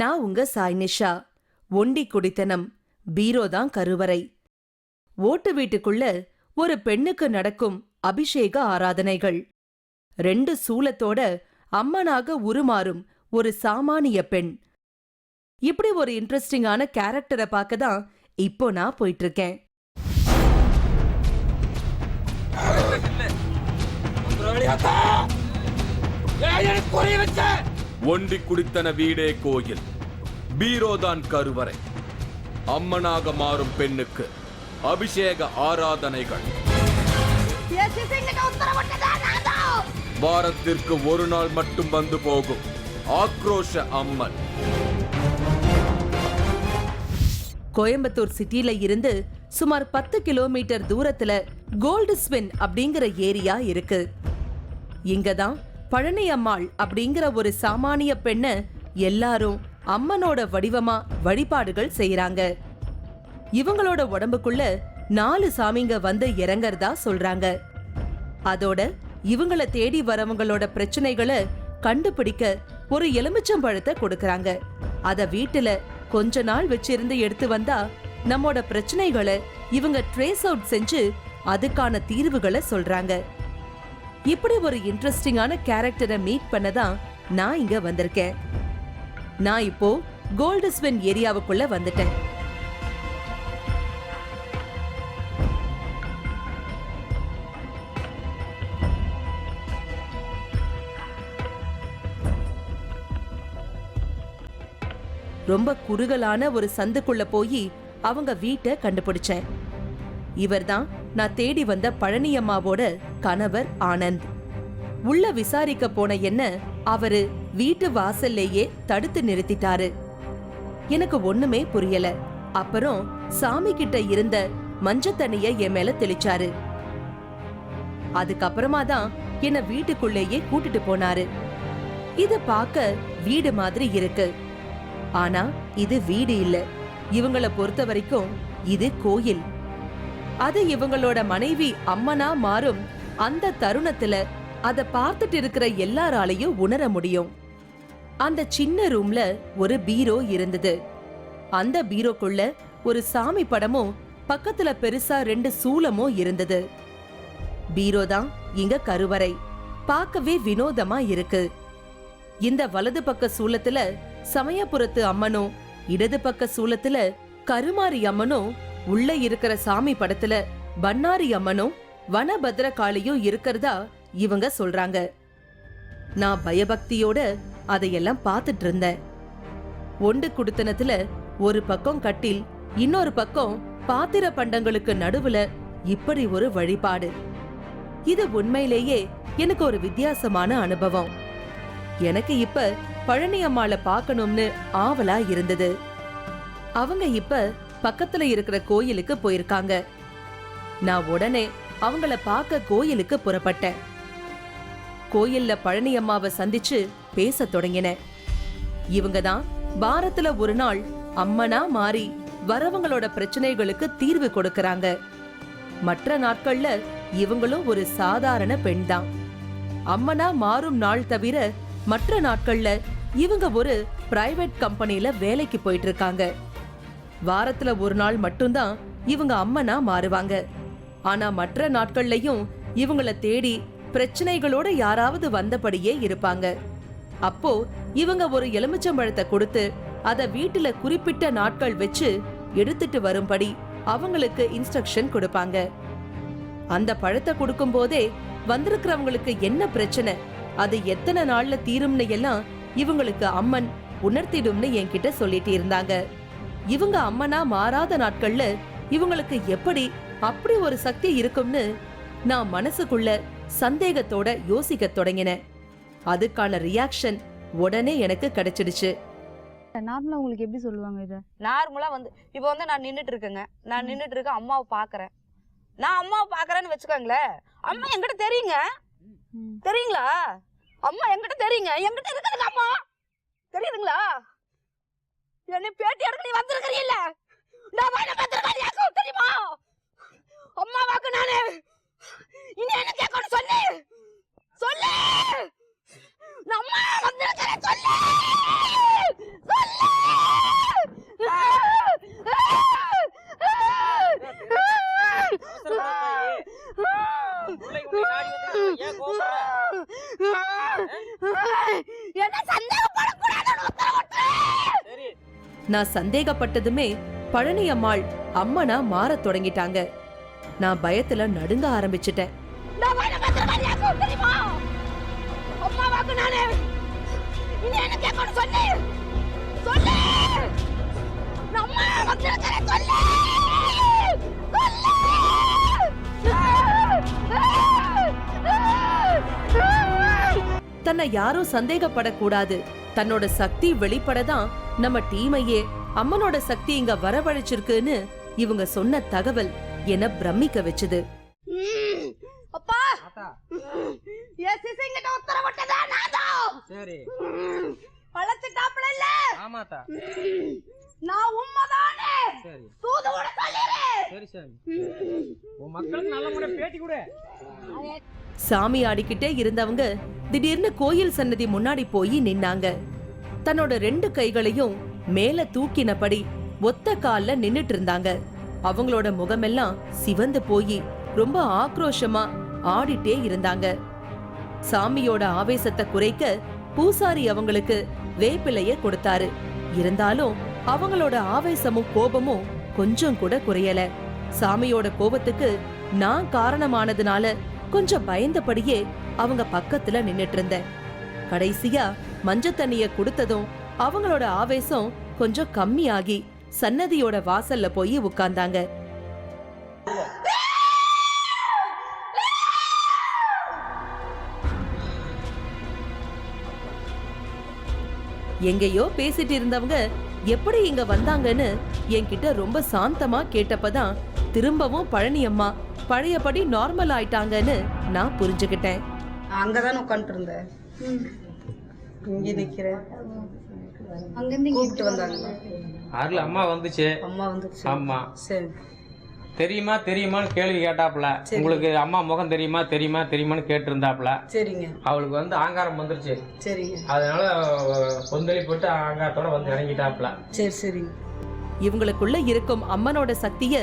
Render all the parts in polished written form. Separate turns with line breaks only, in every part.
நான் உங்க சாய்னிஷா. ஒண்டி குடித்தனம், பீரோதான் கருவறை. ஓட்டு வீட்டுக்குள்ள ஒரு பெண்ணுக்கு நடக்கும் அபிஷேக ஆராதனைகள். 2 சூலத்தோட அம்மனாக உருமாறும் ஒரு சாமானிய பெண். இப்படி ஒரு இன்ட்ரெஸ்டிங்கான கேரக்டரை பார்க்கதான் இப்போ நான் போயிட்டு இருக்கேன்.
ஒண்டி குடித்தன வீடே கோயில், பீரோதான் கருவறை. அம்மனாக மாறும் பெண்ணுக்கு அபிஷேக ஆராதனைகள். வாரத்திற்கு ஒரு நாள் மட்டும் வந்து போகும் ஆக்ரோஷ அம்மன்.
கோயம்புத்தூர் சிட்டில இருந்து சுமார் 10 கிலோமீட்டர் தூரத்துல கோல்டு ஸ்வின் அப்படிங்கிற ஏரியா இருக்கு. இங்கதான் பழனி அம்மாள் அப்படிங்கிற ஒரு சாமானிய பெண்ண எல்லாரும் அம்மனோட வடிவமா வழிபாடுகள் செய்யறாங்க. இவங்களோட உடம்புக்குள்ள 4 சாமிங்க வந்து இறங்கறதா சொல்றாங்க. அதோட இவங்கள தேடி வரவங்களோட பிரச்சனைகளை கண்டுபிடிக்க ஒரு எலுமிச்சம்பழத்தை கொடுக்கறாங்க. அத வீட்டுல கொஞ்ச நாள் வச்சிருந்து எடுத்து வந்தா நம்மோட பிரச்சனைகளை இவங்க ட்ரேஸ் அவுட் செஞ்சு அதுக்கான தீர்வுகளை சொல்றாங்க. இப்படி ஒரு இன்ட்ரெஸ்டிங்கான கேரக்டரை மீட் பண்ணதான் நான் இங்க வந்திருக்கேன். நான் இப்போ கோல்டு ஸ்வின் ஏரியாவுக்குள்ள வந்துட்டேன். ரொம்ப குறுகலான ஒரு சந்துக்குள்ள போய் அவங்க வீட்டை கண்டுபிடிச்சேன். இவர்தான் நான் தேடி வந்த பழனியம்மாவோட கணவர் ஆனந்த். உள்ள விசாரிக்க போன என்ன அவரு வீட்டு வாசல்லையே தடுத்து நிறுத்திட்டாரு. எனக்கு ஒண்ணுமே புரியல. அப்புறம் சாமி கிட்ட இருந்த மஞ்ச தண்ணிய என் மேல தெளிச்சாரு. அதுக்கப்புறமா தான் என்ன வீட்டுக்குள்ளேயே கூட்டிட்டு போனாரு. இத பார்க்க வீடு மாதிரி இருக்கு. ஆனா இது வீடு இல்ல. இவங்களை பொறுத்த வரைக்கும் இது கோயில். அது இவங்களோட மனைவி அம்மனா மாறும் அந்த தருணத்துல அத பார்த்துட்டு இருக்கிற எல்லாராலையும் உணர முடியும். அந்த சின்ன ரூம்ல ஒரு பீரோ இருந்தது. அந்த பீரோக்குள்ள ஒரு சாமி படமும் பக்கத்துல பெருசா 2 சூலமும் இருந்தது. பீரோ தான் இங்க கருவறை. பார்க்கவே வினோதமா இருக்கு. இந்த வலது பக்க சூலத்துல சமயபுரத்து அம்மனும், இடது பக்க சூலத்துல கருமாரி அம்மனும், உள்ள இருக்கிற சாமி படத்துல பன்னாரி அம்மனும் வனபத்ரகாளியும் இருக்கிறதா இவங்க சொல்றாங்க. நான் பயபக்தியோட அதையெல்லாம் பார்த்துட்டு இருந்தேன். ஒண்டு குடுத்தனத்துல ஒரு பக்கம் கட்டில், இன்னொரு பக்கம் பாத்திர பண்டங்களுக்கு நடுவுல இப்படி ஒரு வழிபாடு. இது உண்மையிலேயே எனக்கு ஒரு வித்தியாசமான அனுபவம். எனக்கு இப்ப பழனி அம்மாளை பார்க்கணும்னு ஆவலா இருந்தது. அவங்க இப்ப பக்கத்துல இருக்கிற கோயிலுக்கு போயிருக்காங்க. நான் உடனே அவங்கள பார்க்க கோயிலுக்கு புறப்பட்டேன். கோயில்ல பழனி அம்மாவை சந்திச்சு பேச தொடங்கினேன். இவங்க தான் வாரத்துல ஒரு நாள் அம்மனா மாறி வரவங்களோட பிரச்சனைகளுக்கு தீர்வு கொடுக்கறாங்க. மற்ற நாட்கள்ல இவங்களும் ஒரு சாதாரண பெண் தான். அம்மனா மாறும் நாள் தவிர மற்ற நாட்கள்ல இவங்க ஒரு பிரைவேட் கம்பெனில வேலைக்கு போயிட்டு இருக்காங்க. வாரத்துல ஒரு நாள் மட்டும்தான் இவங்க அம்மனா மாறுவாங்க. ஆனா மற்ற நாட்கள்லயும் இவங்கள தேடி பிரச்சனைகளோட யாராவது வந்தபடியே இருப்பாங்க. அப்போ இவங்க ஒரு எலுமிச்சம்பழத்தை கொடுத்து அத வீட்டுல குறிப்பிட்ட நாட்கள் வச்சு எடுத்துட்டு வரும்படி அவங்களுக்கு இன்ஸ்ட்ரக்ஷன் கொடுப்பாங்க. அந்த பழத்தை கொடுக்கும் போதே வந்திருக்கிறவங்களுக்கு என்ன பிரச்சனை, அது எத்தனை நாள்ல தீரும்னு எல்லாம் இவங்களுக்கு அம்மன் உணர்த்திடும்னு என்கிட்ட சொல்லிட்டு இருந்தாங்க. இவங்க அம்மனா மாறாத நாட்கள்ல இவங்களுக்கு எப்படி அப்படி ஒரு சக்தி இருக்கும்னு நான் மனசுக்குள்ள சந்தேகத்தோட யோசிக்க தொடங்கினேன். அதுக்கான ரியாக்ஷன் உடனே எனக்கு கிடைச்சிடுச்சு.
நார்மலா உங்களுக்கு எப்படி சொல்லுவாங்க இத?
நார்மலா வந்து இப்போ வந்து நான் நின்னுட்டு இருக்கேங்க. நான் நின்னுட்டு இருக்க அம்மாவை பாக்குறேன். நான் அம்மாவை பாக்குறேன்னு வச்சுக்கோங்களேன். அம்மா என்கிட்ட தெரியுங்க. தெரியுங்களா? அம்மா என்கிட்ட தெரியுங்க. என்கிட்ட இருக்குதுங்க அம்மா. தெரியுதுங்களா? என்ன பேட்டி எடுக்க நீ வந்திருக்கிறீல்ல, நான் வாயில வந்திருக்கேன். தெரியுமா? அம்மா வாக்கு நானு. இனி என்ன கேட்கணும் சொல்லு. சொல்லு. நான் அம்மா வந்திருக்கிறேன் சொல்லு. சொல்லு.
நான் சந்தேகப்பட்டதுமே பழனி அம்மாள் அம்மனா மாறத் தொடங்கிட்டாங்க. நான் பயத்துல நடுங்க ஆரம்பிச்சிட்டேன். தன்னை யாரும் சந்தேகப்படக்கூடாது, தன்னோட சக்தி வெளிப்படதான் நம்ம டீமையே அம்மனோட சக்தி இங்க வரவழைச்சிருக்குன்னு இவங்க சொன்ன தகவல் என்ன பிரமிக்க வச்சுது.
அப்பா என் சிசிங்கிட்ட உத்தரவிட்டதா நான்தான். சரி பழச்சிட்டாப்ல இல்ல? ஆமாதா. நான் உண்மைதானே சரி தூது கூட சொல்லிரு. சரி சரி உன் மக்களுக்கு நல்ல முறை பேட்டி கொடு.
சாமி ஆடிக்கிட்டே இருந்தவங்க திடீர்னு கோயில் சன்னதி முன்னாடி போய் நின்னாங்க. தன்னோட 2 கைகளையும் மேல தூக்கினபடி ஒத்த கால்ல நின்னுட்டு இருந்தாங்க. அவங்களோட முகமெல்லாம் சிவந்து போய் ரொம்ப ஆக்ரோஷமா ஆடிட்டே இருந்தாங்க. சாமியோட ஆவேசத்தை குறைக்க பூசாரி அவங்களுக்கு வேப்பிலைய கொடுத்தாரு. இருந்தாலும் அவங்களோட ஆவேசமும் கோபமும் கொஞ்சம் கூட குறையல. சாமியோட கோபத்துக்கு நான் காரணமானதுனால கொஞ்சம் பயந்தபடியே அவங்க பக்கத்துல நின்னுட்டு இருந்தேன். கடைசியா மஞ்ச தண்ணிய கொடுத்ததும் அவங்களோட ஆவேசம் கொஞ்சம் கம்மியாகி சன்னதியோட வாசல்ல போய் உட்கார்ந்தாங்க. எங்கேயோ பேசிட்டு இருந்தவங்க எப்படி இங்க வந்தாங்கன்னு என்கிட்ட ரொம்ப சாந்தமா கேட்டப்பதான் திரும்பவும் பழனி அம்மா பழையபடி நார்மல் ஆயிட்டாங்கன்னு நான் புரிஞ்சுக்கிட்டேன்.
அங்கதான் உட்காந்துட்டு இருந்தேன். இங்க நிக்கிறேன். அங்கிருந்து கூப்பிட்டு வந்தாங்க.
அருள் அம்மா வந்துச்சு.
அம்மா வந்துச்சு.
ஆமா
சரி.
தெரியுமா தெரியுமான்னு கேள்வி கேட்டாப்புல. உங்களுக்கு அம்மா முகம் தெரியுமா தெரியுமா தெரியுமான்னு கேட்டு இருந்தாப்புல.
சரிங்க.
அவளுக்கு வந்து ஆங்காரம் வந்துருச்சு.
சரிங்க.
அதனால கொந்தளி போட்டு ஆங்காரத்தோட வந்து இறங்கிட்டாப்புல.
சரி சரி.
இவங்களுக்குள்ள இருக்கும் அம்மனோட சக்திய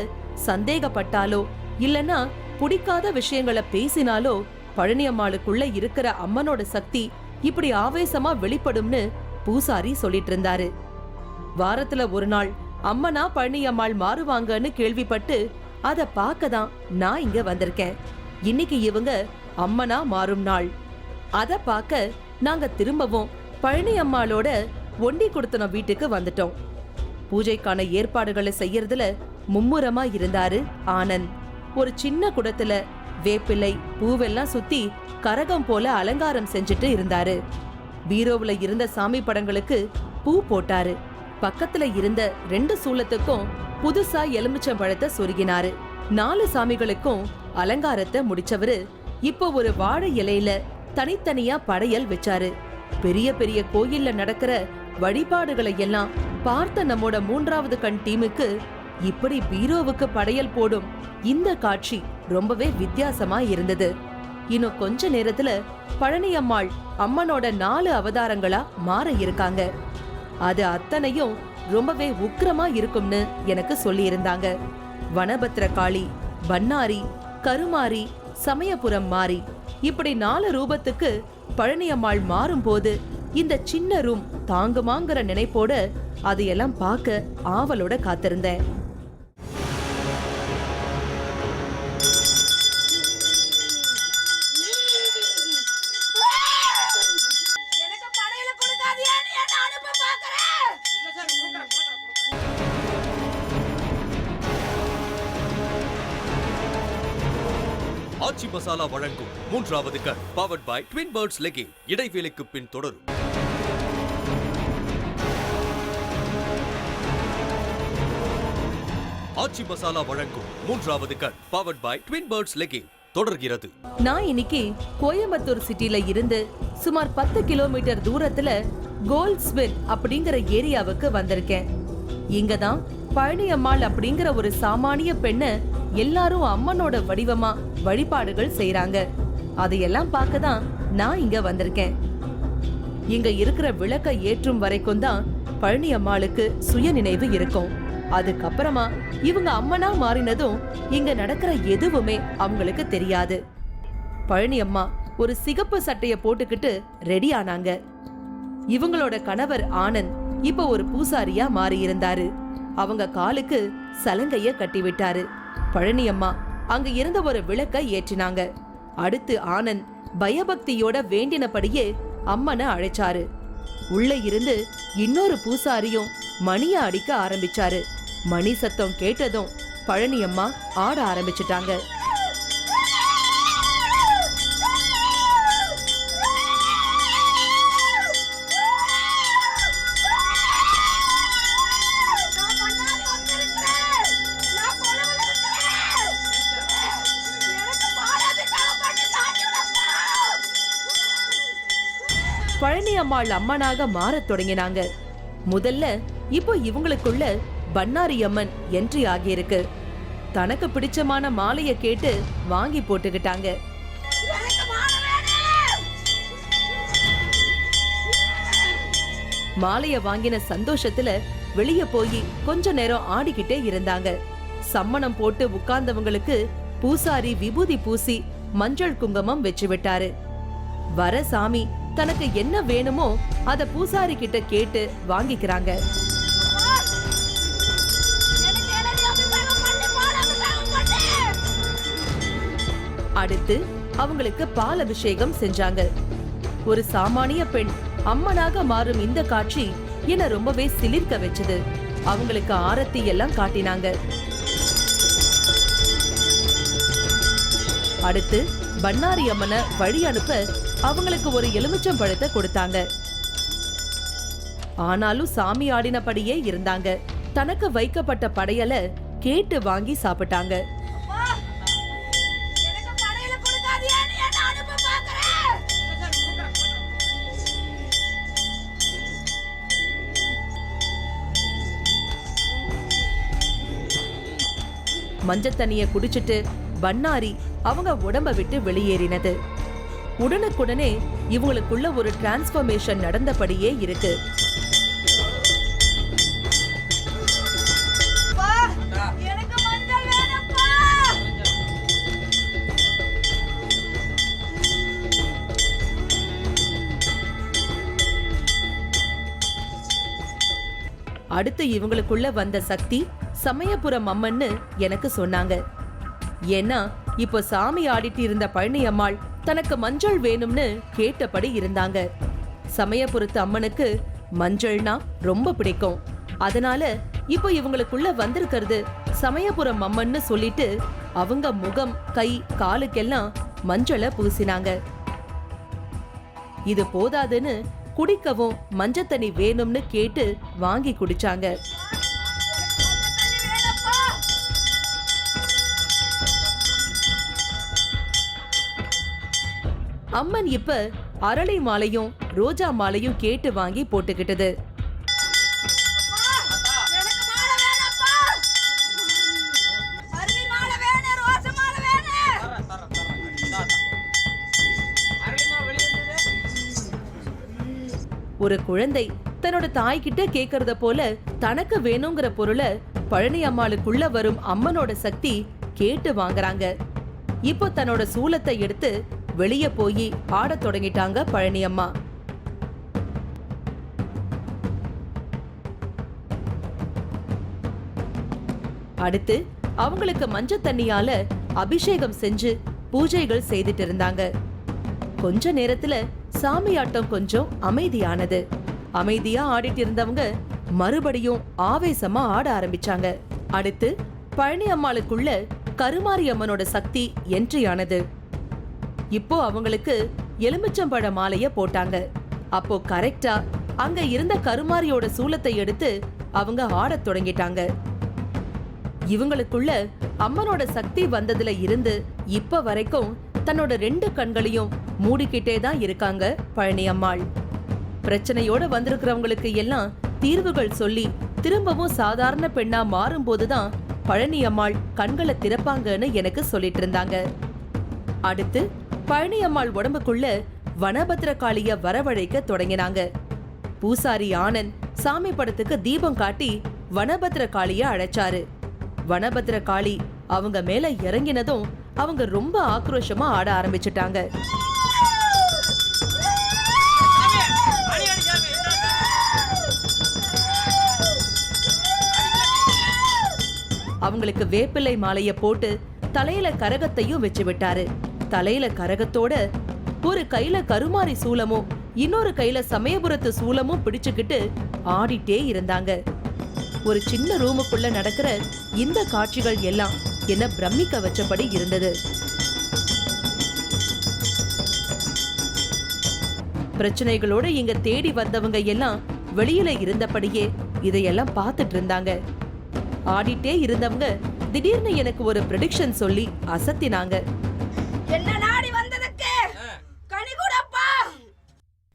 சந்தேகப்பட்டாலோ இல்லனா பிடிக்காத விஷயங்களை பேசினாலோ பழனி அம்மாளுக்குள்ள இருக்கிற அம்மனோட சக்தி இப்படி ஆவேசமா வெளிப்படும்னு பூசாரி சொல்லிட்டு இருந்தாரு. வாரத்துல ஒரு நாள் அம்மனா பழனி அம்மாள் மாறுவாங்கன்னு கேள்விப்பட்டு அத பார்க்கதான் நான் இங்க வந்திருக்கேன். இன்னைக்கு இவங்க அம்மனா மாறும் நாள். அத பார்க்க நாங்க திரும்பவும் பழனி அம்மாளோட ஒண்டி கொடுத்தன வீட்டுக்கு வந்துட்டோம். பூஜைக்கான ஏற்பாடுகளை செய்யறதுல மும்முரமா இருந்தாரு ஆனந்த். ஒரு சின்ன குடத்துல வேப்பிலை பூவெல்லாம் சுத்தி கரகம் போல அலங்காரம் செஞ்சுட்டு இருந்தாரு. பீரோவுல இருந்த சாமி படங்களுக்கு பூ போட்டாரு. பக்கத்துல இருந்த 2 சூலத்துக்கும் புதுசா எலுமிச்சம் பழத்தை சொருகினாரு. 4 சாமிகளுக்கும் அலங்காரத்தை முடிச்சவரு இப்போ ஒரு வாழை இலையில தனித்தனியா படையல் வச்சாரு. பெரிய பெரிய கோயில்ல நடக்கிற வழிபாடுகளை எல்லாம் பார்த்த நம்மோட 3வது கண் டீமுக்கு இப்படி பீரோவுக்கு படையல் போடும் இந்த காட்சி ரொம்பவே வித்தியாசமா இருந்தது. இன்னும் கொஞ்ச நேரத்துல பழனி அம்மாள் அம்மனோட 4 அவதாரங்களா மாற இருக்காங்க. அது அத்தனையும் ரொம்பவே உக்கிரமா இருக்கும்னு எனக்கு சொல்லி இருந்தாங்க. வனபத்ர காளி, பன்னாரி, கருமாரி, சமயபுரம் மாறி இப்படி 4 ரூபத்துக்கு பழனி அம்மாள் மாறும் போது இந்த சின்ன ரூம் தாங்குமாங்கிற நினைப்போட அதையெல்லாம் பார்க்க ஆவலோட காத்திருந்தேன்.
ஆச்சி மசாலா வழங்கும் 3வது கண் powered by twin birds legging. இடைவேளைக்கு பின் தொடரும். ஆச்சி மசாலா வழங்கும் 3வது கண் powered by twin birds legging தொடர்கிறது.
நான் இன்னைக்கு கோயம்புத்தூர் சிட்டில இருந்து சுமார் 10 கிலோமீட்டர் தூரத்துல கோல்ட்ஸ்வில் அப்படிங்கிற ஏரியாவுக்கு வந்திருக்கேன். இங்கதான் பழனி அம்மாள் அப்படிங்கிற ஒரு சாமானிய பெண்ண எல்லாரும் அம்மனோட வடிவமா வழிபாடுகள் செய்யறாங்க. அதையெல்லாம் பார்க்கதான் நான் இங்க வந்திருக்கேன். இங்க இருக்கிற விளக்க ஏற்றும் வரைக்கும் தான் பழனி அம்மாளுக்கு சுய நினைவு இருக்கும். அதுக்கப்புறமா இவங்க அம்மனா மாறினதும் இங்க நடக்கிற எதுவுமே அவங்களுக்கு தெரியாது. பழனி அம்மா ஒரு சிகப்பு சட்டைய போட்டுக்கிட்டு ரெடி ஆனாங்க. இவங்களோட கணவர் ஆனந்த் இப்ப ஒரு பூசாரியா மாறி இருந்தாரு. அவங்க காலுக்கு சலங்கைய கட்டி விட்டாரு. பழனியம்மா அங்க இருந்த ஒரு விளக்க ஏற்றினாங்க. அடுத்து ஆனந்த் பயபக்தியோட வேண்டினபடியே அம்மனை அழைச்சாரு. உள்ள இருந்து இன்னொரு பூசாரியும் மணிய அடிக்க ஆரம்பிச்சாரு. மணி சத்தம் கேட்டதும் பழனியம்மா ஆட ஆரம்பிச்சிட்டாங்க. பழனி அம்மாள் அம்மனாக மாறத் தொடங்கினாங்க. முதல்ல இப்போ இவங்களுக்குள்ள பண்ணாரி அம்மன் என்ட்ரி ஆகியிருக்கு. தனக்கு பிடிச்சமான மாலைய கேட்டு வாங்கி போட்டுக்கிட்டாங்க. மாலைய வாங்கின சந்தோஷத்துல வெளிய போய் கொஞ்ச நேரம் ஆடிக்கிட்டே இருந்தாங்க. சம்மணம் போட்டு உட்கார்ந்தவங்களுக்கு பூசாரி விபூதி பூசி மஞ்சள் குங்குமம் வச்சு விட்டாரு. வர சாமி தனக்கு என்ன வேணுமோ அத பூசாரி கிட்ட கேட்டு வாங்கிக்கிறாங்க. அடுத்து அவங்களுக்கு பால் அபிஷேகம் செஞ்சாங்க. ஒரு சாமானிய பெண் அம்மனாக மாறும் இந்த காட்சி என்ன ரொம்பவே சிலிர்க்க வச்சது. அவங்களுக்கு ஆரத்தி எல்லாம் காட்டினாங்க. அடுத்து பண்ணாரி அம்மனை வழி அனுப்ப அவங்களுக்கு ஒரு எலுமிச்சம் பழத்தை கொடுத்தாங்க. ஆனாலும் சாமி ஆடினபடியே இருந்தாங்க. தனக்கு வைக்கப்பட்ட படையலை கேட்டு வாங்கி சாப்பிட்டாங்க. மஞ்சள் தண்ணிய குடிச்சிட்டு பண்ணாரி அவங்க உடம்ப விட்டு வெளியேறினது. உடனுக்குடனே இவங்களுக்குள்ள ஒரு டிரான்ஸ்ஃபர்மேஷன் நடந்தபடியே இருக்கு. அடுத்து இவங்களுக்குள்ள வந்த சக்தி சமயபுரம் அம்மன்னு எனக்கு சொன்னாங்க. ஏன்னா இப்ப சாமி ஆடிட்டு இருந்த பழனி அம்மாள் தனக்கு மஞ்சள் வேணும்னு கேட்டபடி இருந்தாங்க. சமயபுரத்து அம்மனுக்கு மஞ்சள்னா ரொம்ப பிடிக்கும். அதனால இப்போ இவங்களுக்குள்ள வந்திருக்கிறது சமயபுரம் அம்மன்னு சொல்லிட்டு அவங்க முகம் கை காலுக்கெல்லாம் மஞ்சளை பூசினாங்க. இது போதாதுன்னு குடிக்கவும் மஞ்சள் தண்ணி வேணும்னு கேட்டு வாங்கி குடிச்சாங்க. அம்மன் இப்ப அரளி மாலையும் ரோஜா மாலையும் கேட்டு வாங்கி போட்டுக்கிட்டது. ஒரு குழந்தை தன்னோட தாய்கிட்ட கேக்குறத போல தனக்கு வேணுங்கிற பொருளை பழனி அம்மாளுக்குள்ள வரும் அம்மனோட சக்தி கேட்டு வாங்குறாங்க. இப்போ தன்னோட சூலத்தை எடுத்து வெளியே போய் ஆடத் தொடங்கிட்டாங்க பழனி அம்மா. அடுத்து அவங்களுக்கு மஞ்சள் தண்ணியால அபிஷேகம் செஞ்சு பூஜைகள் செய்துட்டு இருந்தாங்க. கொஞ்ச நேரத்துல சாமியாட்டம் கொஞ்சம் அமைதியானது. அமைதியா ஆடிட்டு இருந்தவங்க மறுபடியும் ஆவேசமா ஆட ஆரம்பிச்சாங்க. அடுத்து பழனி அம்மாளுக்குள்ள கருமாரி அம்மனோட சக்தி என்ட்ரி ஆனது. இப்போ அவங்களுக்கு எலுமிச்சம்பழ மாலைய போட்டாங்க. அப்போ கரெக்டா அங்க இருந்த கருமாரியோட சூலத்தை எடுத்து அவங்க ஆடத் தொடங்கிட்டாங்க. இவங்களுக்குள்ள அம்மனோட சக்தி வந்ததுல இருந்து இப்ப வரைக்கும் தன்னோட 2 கண்களையும் மூடிக்கிட்டே தான் இருக்காங்க பழனி அம்மாள். பிரச்சனையோட வந்திருக்கிறவங்களுக்கு எல்லாம் தீர்வுகள் சொல்லி திரும்பவும் சாதாரண பெண்ணா மாறும்போதுதான் பழனி அம்மாள் கண்களை திறப்பாங்கன்னு எனக்கு சொல்லிட்டு இருந்தாங்க. அடுத்து பழனி அம்மாள் உடம்புக்குள்ள வனபத்ரகாளிய வரவழைக்க தொடங்கினாங்க. பூசாரி ஆனந்த் சாமி படத்துக்கு தீபம் காட்டி வனபத்ரகாளிய அழைச்சாரு. வனபத்ரகாளி அவங்க மேல இறங்கினதும் அவங்க ரொம்ப ஆக்ரோஷமா ஆட ஆரம்பிச்சுட்டாங்க. அவங்களுக்கு வேப்பிலை மாலைய போட்டு தலையில கரகத்தையும் வச்சு விட்டாரு. தலையில கரகத்தோட ஒரு கையில கருமாரி சூலமும் இன்னொரு கையில சமயபுரத்து சூலமும் பிடிச்சுக்கிட்டு ஆடிட்டே இருந்தாங்க. ஒரு சின்ன ரூமுக்குள்ள நடக்கிற இந்த காட்சிகள் எல்லாம் என்ன பிரமிக்க வச்சபடி இருந்தது. பிரச்சனைகளோட இங்க தேடி வந்தவங்க எல்லாம் வெளியில இருந்தபடியே இதையெல்லாம் பார்த்துட்டு இருந்தாங்க. ஆடிட்டே இருந்தவங்க திடீர்னு எனக்கு ஒரு ப்ரெடிக்ஷன் சொல்லி அசத்தினாங்க.
என்ன நாடி வந்ததுக்கு கனி கூடப்பா.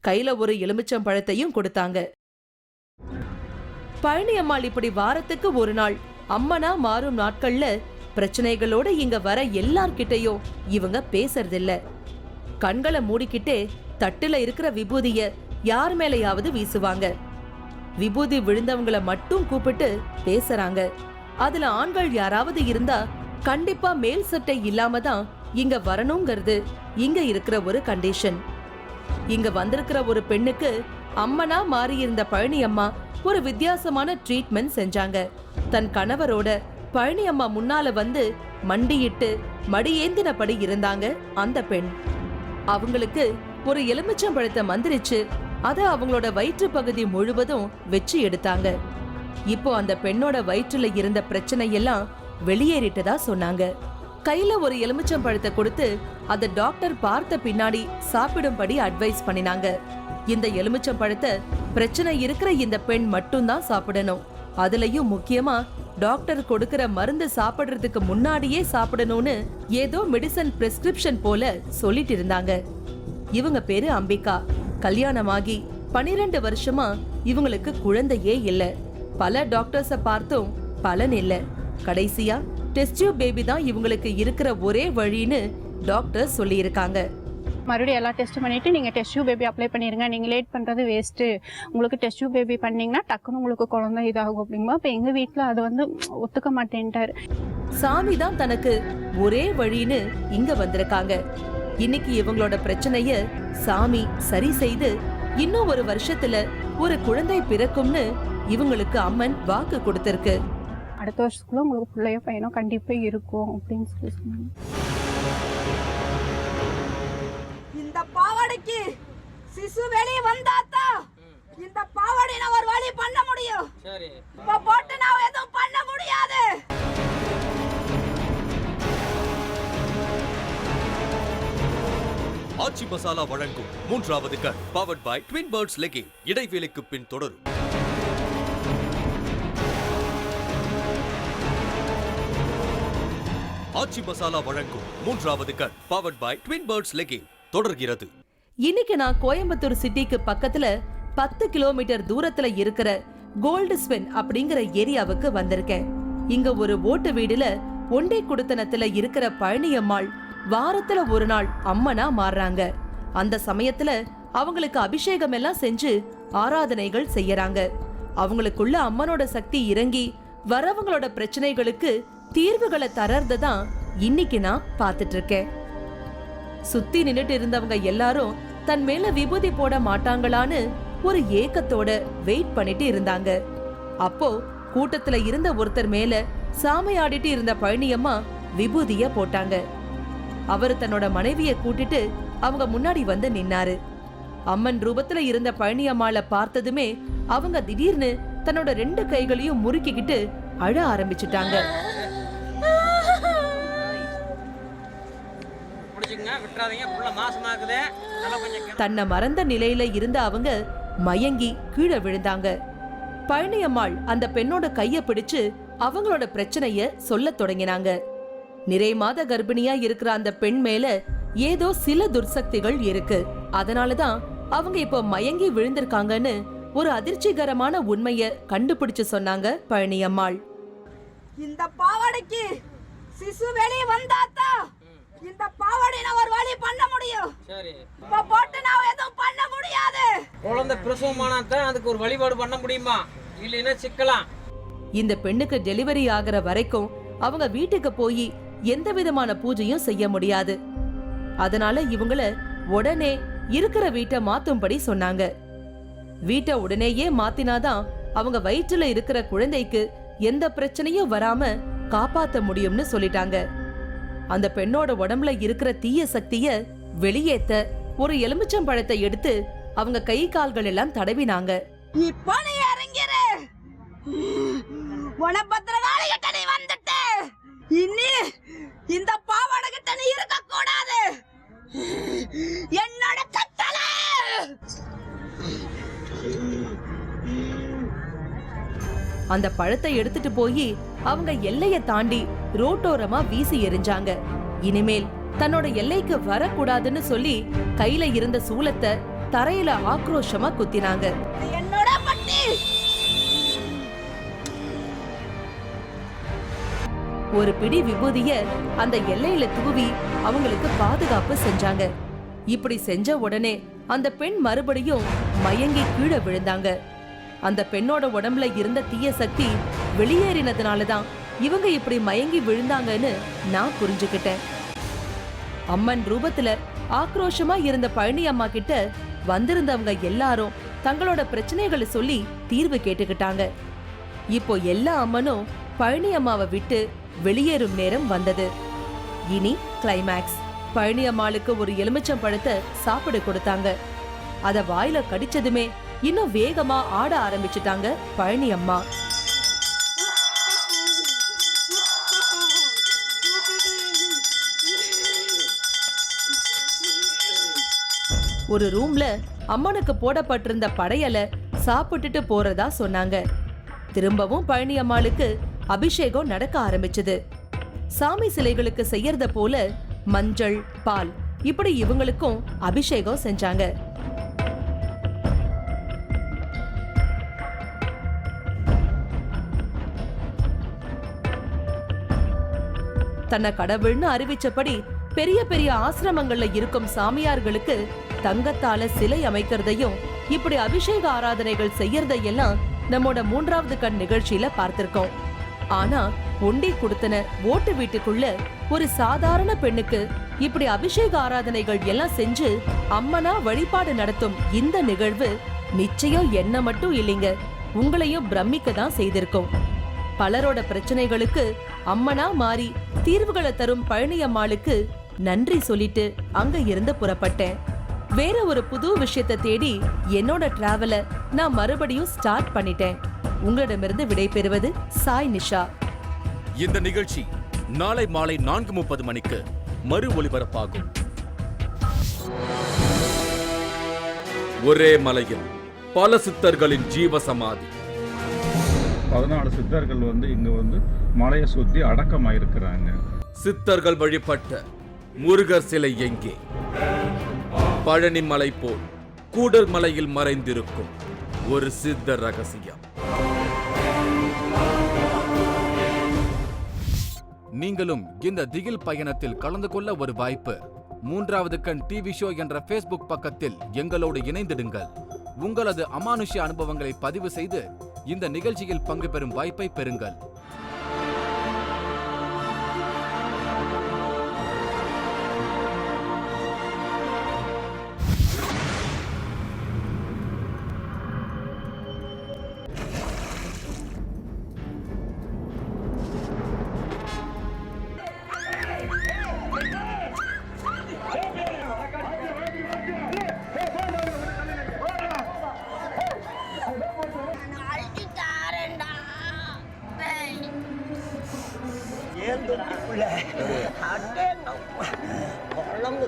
கையில ஒரு எலுமிச்சம் பழத்தையும் கொடுத்தாங்க. பழனி அம்மாள் இப்படி வாரத்துக்கு ஒரு நாள் அம்மனா மாறும் நாட்கள்ல பிரச்சனைகளோட இங்க வர எல்லார்கிட்டையும் இவங்க பேசறதில்ல. கண்களை மூடிக்கிட்டே தட்டுல இருக்கிற விபூதிய யார் மேலையாவது வீசுவாங்க. விபூதி விழுந்தவங்கள மட்டும் கூப்பிட்டு பேசுறாங்க. அதுல ஆண்கள் யாராவது இருந்தா கண்டிப்பா மேல் சட்டை இல்லாம தான் இங்க வரணுங்கிறது இங்க இருக்கிற ஒரு கண்டிஷன். இங்க வந்திருக்கிற ஒரு பெண்ணுக்கு அம்மனா மாறி இருந்த பழனி அம்மா ஒரு வித்தியாசமான ட்ரீட்மெண்ட் செஞ்சாங்க. தன் கணவரோட பழனி அம்மா முன்னால வந்து மண்டியிட்டு மடியேந்தினபடி இருந்தாங்க அந்த பெண். அவங்களுக்கு ஒரு எலுமிச்சம் பழத்தை மந்திரிச்சு அத அவங்களோட வயிற்று பகுதி முழுவதும் வச்சு எடுத்தாங்க. இப்போ அந்த பெண்ணோட வயிற்றுல இருந்த பிரச்சனை எல்லாம் வெளியேறிட்டதா சொன்னாங்க. கையில ஒரு எலுமிச்சம் பழத்தை கொடுத்து அத டாக்டர் பார்த்த பின்னாடி சாப்பிடும்படி அட்வைஸ் பண்ணினாங்க. இந்த எலுமிச்சம் பழத்தை பிரச்சனை இருக்கிற இந்த பெண் மட்டும்தான் சாப்பிடணும். அதுலயும் முக்கியமா டாக்டர் கொடுக்கிற மருந்து சாப்பிடுறதுக்கு முன்னாடியே சாப்பிடணும்னு ஏதோ மெடிசன் பிரிஸ்கிரிப்ஷன் போல சொல்லிட்டு இருந்தாங்க. இவங்க பேரு அம்பிகா. கல்யாணமாகி 12 வருஷமா இவங்களுக்கு குழந்தையே இல்ல. பல டாக்டர்ஸ பார்த்தும் பலன் இல்ல. கடைசியா டெஸ்ட் டியூப் பேபி தான் இவங்களுக்கு இருக்கிற ஒரே வழின்னு டாக்டர் சொல்லி இருக்காங்க.
மறுபடியும் எல்லா டெஸ்ட் பண்ணிட்டு நீங்கள் டெஸ்ட் டியூப் பேபி அப்ளை பண்ணிடுங்க, நீங்கள் லேட் பண்ணுறது வேஸ்ட்டு, உங்களுக்கு டெஸ்ட் டியூப் பேபி பண்ணிங்கன்னா டக்குன்னு உங்களுக்கு குழந்தை இதாகும் அப்படிங்கும்போது இப்போ எங்கள் வீட்டில் அது வந்து ஒத்துக்க மாட்டேன்ட்டார்.
சாமி தான் தனக்கு ஒரே வழின்னு இங்க வந்திருக்காங்க. இன்னைக்கு இவங்களோட பிரச்சனைய சாமி சரி செய்து இன்னும் ஒரு வருஷத்துல ஒரு குழந்தை பிறக்கும்னு இவங்களுக்கு அம்மன் வாக்கு கொடுத்திருக்கு.
அடுத்த வருஷத்துக்குள்ள உங்களுக்கு பிள்ளையோ பையனோ கண்டிப்பாக இருக்கும் அப்படின்னு சொல்லி சொன்னாங்க.
இந்த பாவாடைக்கு சிசு வெளியே வந்தாத்தா இந்த பாவாடை நான் ஒரு வழி பண்ண முடியும்.
சரி,
இப்ப போட்டு நான் எதுவும் பண்ண முடியாது.
ஆச்சி மசாலா வழங்கும் 3வது கண் powered by twin birds legging. இடைவேளைக்கு பின் தொடரும். ஆச்சி மசாலா வழங்கும் 3வது கண் powered by twin birds legging தொடர்கிறது.
இன்னைக்கு நான் கோயம்புத்தூர் சிட்டிக்கு பக்கத்துல 10 கிலோமீட்டர் தூரத்துல இருக்கிற கோல்டு ஸ்பென் அப்படிங்கிற ஏரியாவுக்கு வந்திருக்கேன். இங்க ஒரு ஓட்டு வீடுல ஒண்டே குடுத்தனத்துல இருக்கிற பழனியம்மாள் வாரத்துல ஒரு நாள் அம்மனா மாறுறாங்க. அந்த சமயத்துல அவங்களுக்கு அபிஷேகம் எல்லாம் செஞ்சு ஆராதனைகள் செய்யறாங்க. அவங்களுக்குள்ள அம்மனோட சக்தி இறங்கி வரவங்களோட பிரச்சனைகளுக்கு தீர்வுகளை தரறதான் இன்னைக்கு நான் பாத்துட்டு இருக்கேன். சுத்தி நின்னுட்டு இருந்தவங்க எல்லாரும் தன் மேல விபூதி போட மாட்டாங்களான்னு ஒரு ஏக்கத்தோட வெயிட் பண்ணிட்டு இருந்தாங்க. அப்போ கூட்டத்துல இருந்த ஒருத்தர் மேல சாமி ஆடிட்டு இருந்த பழனியம்மா விபூதிய போட்டாங்க. அவரு தன்னோட மனைவிய கூட்டிட்டு அவங்க முன்னாடி வந்து நின்னாரு. அம்மன் ரூபத்துல இருந்த பழனியம்மாளை பார்த்ததுமே அவங்க திடீர்னு தன்னோட 2 கைகளையும் முறுக்கிக்கிட்டு அழ ஆரம்பிச்சுட்டாங்க. தன்னை மறந்த நிலையில இருந்த அவங்க மயங்கி கீழே விழுந்தாங்க. பழனியம்மாள் அந்த பெண்ணோட கைய பிடிச்சு அவங்களோட பிரச்சனைய சொல்ல தொடங்கினாங்க. நிறை மாத கர்ப்பிணியா இருக்கிற அந்த பெண் மேல ஏதோ சில துர்சக்திகள் இருக்கு. அதனாலதான் அவங்க இப்போ மயங்கி விழுந்திருக்காங்கன்னு ஒரு அதிர்ச்சிகரமான உண்மைய கண்டுபிடிச்சு சொன்னாங்க பழனியம்மாள்.
இந்த பாவாடைக்கு சிசு வெளியே வந்தாத்தா இந்த பாவாடை நான் ஒரு வழி பண்ண முடியும்.
சரி,
இப்ப போட்டு நான் எதுவும் பண்ண முடியாது.
குழந்தை பிரசவமானாதான் அதுக்கு ஒரு வழிபாடு பண்ண முடியுமா, இல்லைன்னா சிக்கலாம்.
இந்த பெண்ணுக்கு டெலிவரி ஆகிற வரைக்கும் அவங்க வீட்டுக்கு போய் எந்த விதமான பூஜையும் செய்ய முடியாது. அதனால இவங்கள உடனே இருக்கிற வீட்டை மாத்தும்படி சொன்னாங்க. வீட்டை உடனேயே மாத்தினாதான் அவங்க வயிற்றுல இருக்கிற குழந்தைக்கு எந்த பிரச்சனையும் வராம காப்பாத்த முடியும்னு சொல்லிட்டாங்க. அந்த பெண்ணோட உடம்புல இருக்கிற தீய சக்திய வெளியேத்த ஒரு எலுமிச்சம்பழத்தை எடுத்து அவங்க கை கால்கள் எல்லாம் தடவினாங்க.
இப்போ நீ இறங்கிற உனபத்திரகாளி கிட்ட நீ வந்துட்ட. இனி இந்த பாவாடை கிட்ட நீ இருக்க கூடாது. என்னோட கட்டளை.
அந்த பழத்தை எடுத்துட்டு போய் அவங்க எல்லைய தாண்டி ரோட்டோரமா வீசி எறிஞ்சாங்க. இனிமேல் தன்னோட எல்லைக்கு வரக்கூடாதுன்னு சொல்லி கையில இருந்த சூலத்தை தரையில ஆக்ரோஷமா குத்தினாங்க.
என்னோட பட்டி.
ஒரு பிடி விபூதிய அந்த எல்லையில தூவி அவங்களுக்கு பாதுகாப்பு செஞ்சாங்க. இப்படி செஞ்ச உடனே அந்த பெண் மறுபடியும் மயங்கி கீழே விழுந்தாங்க. அந்த பெண்ணோட உடம்புல இருந்த தீய சக்தி வெளியேறினதுனாலதான் இவங்க இப்படி மயங்கி விழுந்தாங்கன்னு நான் புரிஞ்சுக்கிட்டேன். அம்மன் ரூபத்துல ஆக்ரோஷமா இருந்த பழனி அம்மா கிட்ட வந்திருந்தவங்க எல்லாரும் தங்களோட பிரச்சனைகளை சொல்லி தீர்வு கேட்டுக்கிட்டாங்க. இப்போ எல்லா அம்மனும் பழனி அம்மாவை விட்டு வெளியேறும் நேரம் வந்தது. இனி கிளைமேக்ஸ். பழனி அம்மாளுக்கு ஒரு எலுமிச்சம் பழத்தை சாப்பிட கொடுத்தாங்க. அத வாயில கடிச்சதுமே இன்னும் வேகமா ஆட ஆரம்பிச்சுட்டாங்க பழனி அம்மா. ஒரு ரூம்ல அம்மனுக்கு போடப்பட்டிருந்த படையலை சாப்பிட்டுட்டு போறதா சொன்னாங்க. திரும்பவும் பழனி அம்மாளுக்கு அபிஷேகம் நடக்க ஆரம்பிச்சது. சாமி சிலைகளுக்கு செய்யறத போல மஞ்சள், பால் இப்படி இவங்களுக்கும் அபிஷேகம் செஞ்சாங்க. தன்னை கடவுள்னு அறிவிச்சபடி பெரிய பெரிய ஆசிரமங்கள்ல இருக்கும் சாமியார்களுக்கு தங்கத்தால சிலை அமைக்கிறதையும் இப்படி அபிஷேக ஆராதனைகள் செய்யறதையெல்லாம் நம்மோட 3வது கண் நிகழ்ச்சியில பார்த்திருக்கோம். ஆனா ஒண்டி குடுத்தன ஓட்டு வீட்டுக்குள்ள ஒரு சாதாரண பெண்ணுக்கு இப்படி அபிஷேக ஆராதனைகள் எல்லாம் செஞ்சு அம்மனா வழிபாடு நடத்தும் இந்த நிகழ்வு நிச்சயம் என்ன மட்டும் இல்லைங்க, உங்களையும் பிரமிக்க தான் செய்திருக்கும். பலரோட பிரச்சனைகளுக்கு அம்மனா மாறி தீர்வுகளை தரும் பழனி அம்மாளுக்கு நன்றி சொல்லிட்டு அங்க இருந்து புறப்பட்டேன். வேற ஒரு புது விஷயத்தை தேடி என்னோட டிராவலை நான் மறுபடியும் ஸ்டார்ட் பண்ணிட்டேன். உங்களிடமிருந்து விடைபெறுவது சாய் நிஷா.
இந்த நிகழ்ச்சி நாளை மாலை 4:30 மணிக்கு மறு ஒளிபரப்பாகும். ஒரே மலையில் பல சித்தர்களின் ஜீவசமாதி.
14 சித்தர்கள் இங்க மலையை சுத்தி அடக்கமாயிருக்கிறாங்க.
சித்தர்கள் வழிபட்ட முருகர் சிலை எங்கே? பழனி மலை போல் கூடல் மலையில் மறைந்திருக்கும் ஒரு சித்த ரகசியம்.
நீங்களும் இந்த திகில் பயணத்தில் கலந்து கொள்ள ஒரு வாய்ப்பு. 3வது கண் டிவி ஷோ என்ற Facebook பக்கத்தில் எங்களோடு இணைந்திடுங்கள். உங்களது அமானுஷ்ய அனுபவங்களை பதிவு செய்து இந்த நிகழ்ச்சியில் பங்கு பெறும் வாய்ப்பை பெறுங்கள்.
ஏன் தொட்டிக்குள்ள அட்டே குழம்பு